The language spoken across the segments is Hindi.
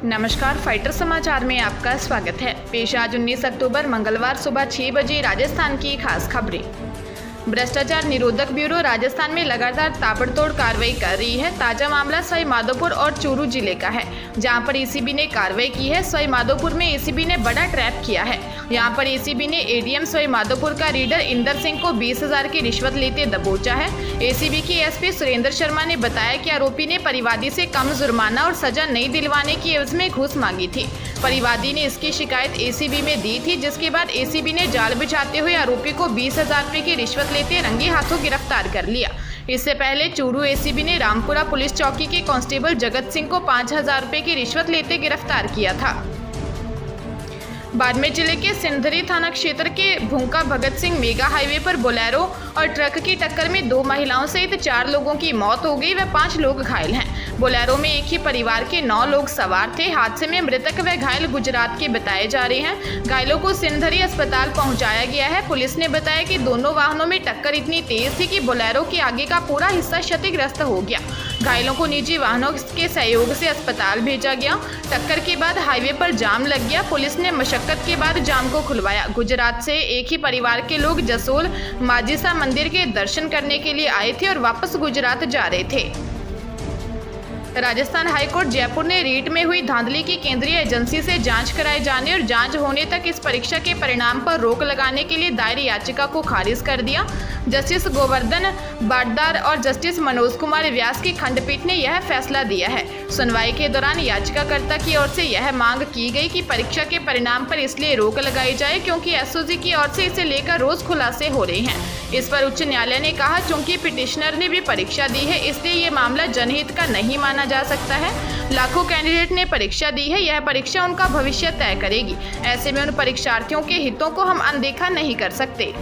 नमस्कार, फाइटर समाचार में आपका स्वागत है। पेश आज 19 अक्टूबर मंगलवार सुबह 6 बजे राजस्थान की खास खबरें। भ्रष्टाचार निरोधक ब्यूरो राजस्थान में लगातार ताबड़तोड़ कार्रवाई कर रही है। ताजा मामला सवाई माधोपुर और चूरू जिले का है, जहां पर एसीबी ने कार्रवाई की है। सवाई माधोपुर में एसीबी ने बड़ा ट्रैप किया है। यहां पर एसीबी ने एडीएम सवाई माधोपुर का रीडर इंदर सिंह को 20,000 की रिश्वत लेते दबोचा है। एसीबी के एसपी सुरेंद्र शर्मा ने बताया कि आरोपी ने परिवादी से कम जुर्माना और सजा नहीं दिलवाने की एवज में घूस मांगी थी। परिवादी ने इसकी शिकायत एसीबी में दी थी, जिसके बाद एसीबी ने जाल बिछाते हुए आरोपी को 20,000 रुपये की रिश्वत लेते रंगे हाथों गिरफ्तार कर लिया। इससे पहले चूरू एसीबी ने रामपुरा पुलिस चौकी के कांस्टेबल जगत सिंह को 5,000 रुपये की रिश्वत लेते गिरफ्तार किया था। बाड़मेर जिले के सिंधरी थाना क्षेत्र के भूंका भगत सिंह मेगा हाईवे पर बोलेरो और ट्रक की टक्कर में 2 महिलाओं सहित 4 लोगों की मौत हो गई व 5 लोग घायल हैं। बोलेरो में एक ही परिवार के 9 लोग सवार थे। हादसे में मृतक व घायल गुजरात के बताए जा रहे हैं। घायलों को सिंधरी अस्पताल पहुंचाया गया है। पुलिस ने बताया कि दोनों वाहनों में टक्कर इतनी तेज थी कि बोलेरो के आगे का पूरा हिस्सा क्षतिग्रस्त हो गया। घायलों को निजी वाहनों के सहयोग से अस्पताल भेजा गया। टक्कर के बाद हाईवे पर जाम लग गया। पुलिस ने मशक्कत के बाद जाम को खुलवाया। गुजरात से एक ही परिवार के लोग जसोल माजिसा मंदिर के दर्शन करने के लिए आए थे और वापस गुजरात जा रहे थे। राजस्थान हाईकोर्ट जयपुर ने रीट में हुई धांधली की केंद्रीय एजेंसी से जांच कराए जाने और जांच होने तक इस परीक्षा के परिणाम पर रोक लगाने के लिए दायर याचिका को खारिज कर दिया। जस्टिस गोवर्धन बाडदार और जस्टिस मनोज कुमार व्यास की खंडपीठ ने यह फैसला दिया है। सुनवाई के दौरान याचिकाकर्ता की ओर से यह मांग की गई कि परीक्षा के परिणाम पर इसलिए रोक लगाई जाए क्योंकि एसओजी की ओर से इसे लेकर रोज खुलासे हो रहे हैं। इस पर उच्च न्यायालय ने कहा, चूंकि पिटिशनर ने भी परीक्षा दी है इसलिए ये मामला जनहित का नहीं माना जा सकता है। लाखों कैंडिडेट ने परीक्षा दी है, यह परीक्षा उनका भविष्य तय करेगी। ऐसे में उन परीक्षार्थियों के हितों को हम अनदेखा नहीं कर सकते।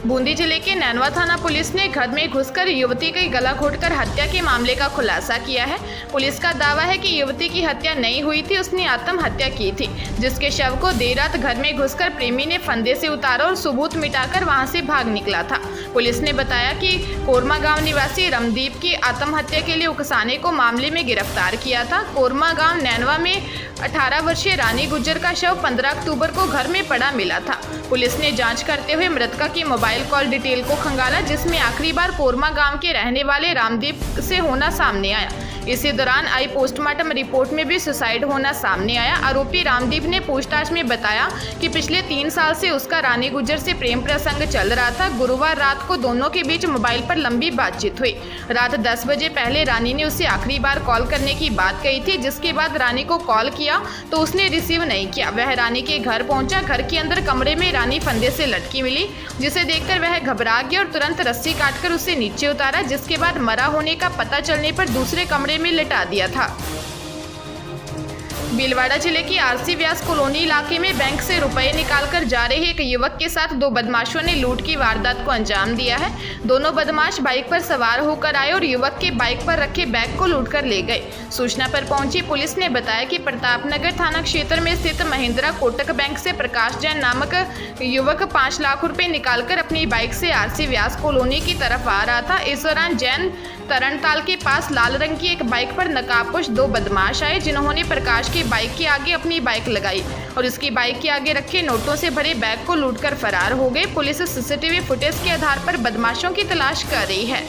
बूंदी जिले के नैनवा थाना पुलिस ने घर में घुसकर युवती की गला घोंटकर हत्या के मामले का खुलासा किया है। पुलिस का दावा है कि युवती की हत्या नहीं हुई थी, उसने आत्महत्या की थी, जिसके शव को देर रात घर में घुसकर प्रेमी ने फंदे से उतारा और सबूत मिटाकर वहां से भाग निकला था। पुलिस ने बताया कि कोरमा गांव निवासी रमदीप की आत्महत्या के लिए उकसाने को मामले में गिरफ्तार किया था। कोरमा गांव नैनवा में 18 वर्षीय रानी गुज्जर का शव 15 अक्टूबर को घर में पड़ा मिला था। पुलिस ने जांच करते हुए मृतका की मोबाइल कॉल डिटेल को खंगाला, जिसमें आखिरी बार कोरमा गांव के रहने वाले रामदीप से होना सामने आया। इसी दौरान आई पोस्टमार्टम रिपोर्ट में भी सुसाइड होना सामने आया। आरोपी रामदीप ने पूछताछ में बताया कि पिछले 3 साल से उसका रानी गुज्जर से प्रेम प्रसंग चल रहा था। गुरुवार रात को दोनों के बीच मोबाइल पर लंबी बातचीत हुई। रात 10 बजे पहले रानी ने उसे आखिरी बार कॉल करने की बात कही थी, जिसके बाद रानी को कॉल किया तो उसने रिसीव नहीं किया। वह रानी के घर पहुंचा। घर के अंदर कमरे में रानी फंदे से लटकी मिली, जिसे देखकर वह घबरा गया और तुरंत रस्सी काटकर उसे नीचे उतारा, जिसके बाद मरा होने का पता चलने पर दूसरे कमरे में लिटा दिया था। भीलवाड़ा जिले की आरसी व्यास कॉलोनी इलाके में बैंक से रुपए निकालकर जा रहे एक युवक के साथ 2 बदमाशों ने लूट की वारदात को अंजाम दिया है। दोनों बदमाश बाइक पर सवार होकर आए और युवक के बाइक पर रखे बैग को लूटकर ले गए। सूचना पर पहुंची पुलिस ने बताया कि प्रतापनगर थाना क्षेत्र में स्थित महिंद्रा कोटक बैंक से प्रकाश जैन नामक युवक 5 लाख रुपए निकालकर अपनी बाइक से आरसी व्यास कॉलोनी की तरफ आ रहा था। इस दौरान जैन तरणताल के पास लाल रंग की एक बाइक पर नकाबपोश 2 बदमाश आए, जिन्होंने प्रकाश की बाइक के आगे अपनी बाइक लगाई और उसकी बाइक के आगे रखे नोटों से भरे बैग को लूटकर फरार हो गए। पुलिस सीसीटीवी फुटेज के आधार पर बदमाशों की तलाश कर रही है।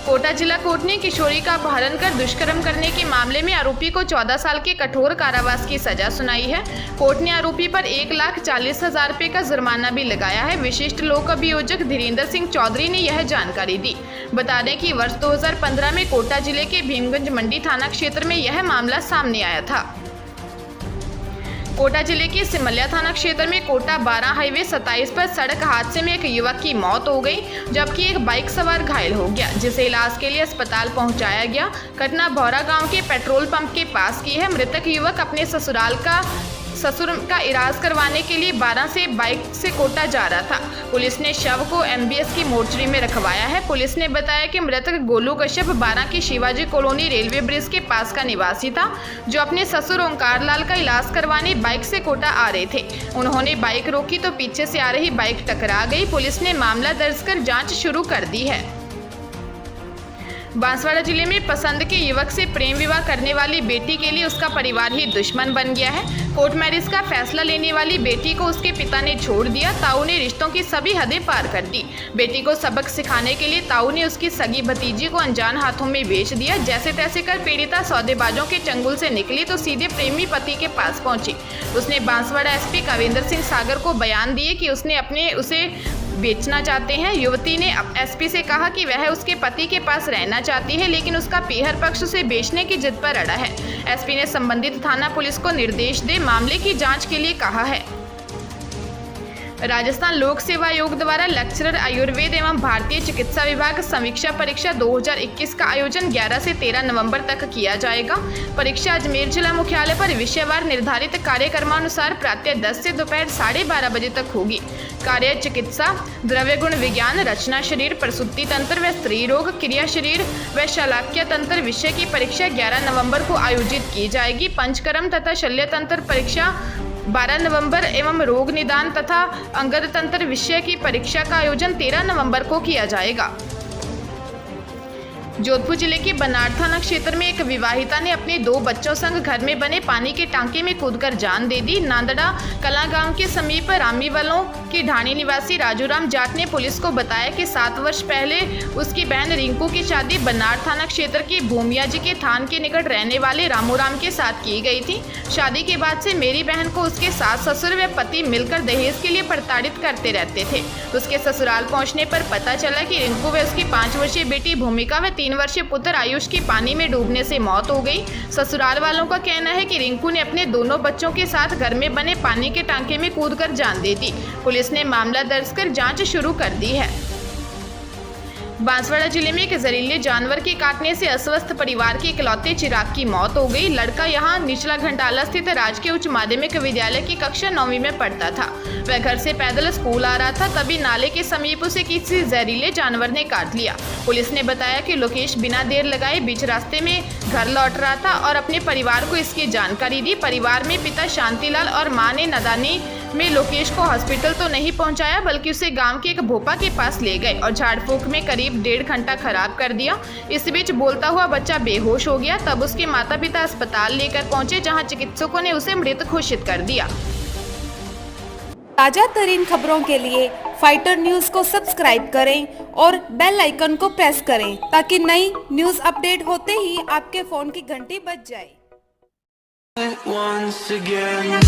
कोटा जिला कोर्ट ने किशोरी का अपहरण कर दुष्कर्म करने के मामले में आरोपी को 14 साल के कठोर कारावास की सजा सुनाई है। कोर्ट ने आरोपी पर 1,40,000 रुपये का जुर्माना भी लगाया है। विशिष्ट लोक अभियोजक धीरेन्द्र सिंह चौधरी ने यह जानकारी दी। बता दें कि वर्ष 2015 में कोटा जिले के भीमगंज मंडी थाना क्षेत्र में यह मामला सामने आया था। कोटा जिले के सिमलिया थाना क्षेत्र में कोटा 12 हाईवे 27 पर सड़क हादसे में एक युवक की मौत हो गई, जबकि एक बाइक सवार घायल हो गया, जिसे इलाज के लिए अस्पताल पहुंचाया गया। घटना भौरा गांव के पेट्रोल पंप के पास की है। मृतक युवक अपने ससुर का इलाज करवाने के लिए 12 से बाइक से कोटा जा रहा था। पुलिस ने शव को एमबीएस की मोर्चरी में रखवाया है। पुलिस ने बताया कि मृतक गोलू कश्यप 12 की शिवाजी कॉलोनी रेलवे ब्रिज के पास का निवासी था, जो अपने ससुर ओंकार लाल का इलाज करवाने बाइक से कोटा आ रहे थे। उन्होंने बाइक रोकी तो पीछे से आ रही बाइक टकरा गई। पुलिस ने मामला दर्ज कर जाँच शुरू कर दी है। बांसवाड़ा जिले में पसंद के युवक से प्रेम विवाह करने वाली बेटी के लिए उसका परिवार ही दुश्मन बन गया है। कोर्ट मैरिज का फैसला लेने वाली बेटी को उसके पिता ने छोड़ दिया। ताऊ ने रिश्तों की सभी हदें पार कर दी। बेटी को सबक सिखाने के लिए ताऊ ने उसकी सगी भतीजी को अनजान हाथों में बेच दिया। जैसे तैसे कर पीड़िता सौदेबाजों के चंगुल से निकली तो सीधे प्रेमी पति के पास पहुंची। उसने बांसवाड़ा एसपी कविंदर सिंह सागर को बयान दिए कि उसे बेचना चाहते हैं। युवती ने एसपी से कहा कि वह उसके पति के पास रहना चाहती है, लेकिन उसका पीहर पक्ष उसे बेचने की जिद पर अड़ा है। एसपी ने संबंधित थाना पुलिस को निर्देश दे मामले की जांच के लिए कहा है। राजस्थान लोक सेवा आयोग द्वारा लेक्चरर आयुर्वेद एवं भारतीय चिकित्सा विभाग समीक्षा परीक्षा 2021 का आयोजन 11 से 13 नवंबर तक किया जाएगा। परीक्षा अजमेर जिला मुख्यालय पर विषयवार निर्धारित कार्यक्रमानुसार प्रातः 10 से दोपहर 12:30 बजे तक होगी। कार्य चिकित्सा, द्रव्य गुण विज्ञान, रचना शरीर, प्रसूति तंत्र व स्त्री रोग, क्रिया शरीर व शलाक्य तंत्र विषय की परीक्षा 11 नवंबर को आयोजित की जाएगी। पंचकर्म तथा शल्य तंत्र परीक्षा 12 नवंबर एवं रोग निदान तथा अंगद तंत्र विषय की परीक्षा का आयोजन 13 नवंबर को किया जाएगा। जोधपुर जिले के बनाड़ थाना क्षेत्र में एक विवाहिता ने अपने 2 बच्चों संग घर में बने पानी के टांके में कूदकर जान दे दी। नांदड़ा कला गांव के समीप रामीवालों की ढाणी निवासी राजूराम जाट ने पुलिस को बताया कि 7 वर्ष पहले उसकी बहन रिंकू की शादी बनाड़ थाना क्षेत्र के भूमिया जी के थान के निकट रहने वाले रामूराम के साथ की गई थी। शादी के बाद से मेरी बहन को उसके सास ससुर व पति मिलकर दहेज के लिए प्रताड़ित करते रहते थे। उसके ससुराल पहुंचने पर पता चला कि रिंकू व उसकी 5 वर्षीय बेटी भूमिका व 3 वर्षीय पुत्र आयुष की पानी में डूबने से मौत हो गई। ससुराल वालों का कहना है कि रिंकू ने अपने दोनों बच्चों के साथ घर में बने पानी के टांके में कूदकर जान दे दी। पुलिस ने मामला दर्ज कर जांच शुरू कर दी है। बांसवाड़ा जिले में एक जहरीले जानवर के काटने से अस्वस्थ परिवार के इकलौते चिराग की मौत हो गई। लड़का यहां निचला घंटाला स्थित राजकीय उच्च माध्यमिक विद्यालय की कक्षा 9वीं में पढ़ता था। वह घर से पैदल स्कूल आ रहा था, तभी नाले के समीप उसे किसी जहरीले जानवर ने काट लिया। पुलिस ने बताया कि लोकेश बिना देर लगाए बीच रास्ते में घर लौट रहा था और अपने परिवार को इसकी जानकारी दी। परिवार में पिता शांतिलाल और मां ने नादानी में लोकेश को हॉस्पिटल तो नहीं पहुंचाया, बल्कि उसे गांव के एक भोपा के पास ले गए और झाड़ फूंक में करीब 1.5 घंटा खराब कर दिया। इस बीच बोलता हुआ बच्चा बेहोश हो गया। तब उसके माता पिता अस्पताल लेकर पहुंचे, जहां चिकित्सकों ने उसे मृत घोषित कर दिया। ताजा तरीन खबरों के लिए फाइटर न्यूज को सब्सक्राइब करें और बेल आइकन को प्रेस करें ताकि नई न्यूज अपडेट होते ही आपके फोन की घंटी बज जाए। Once again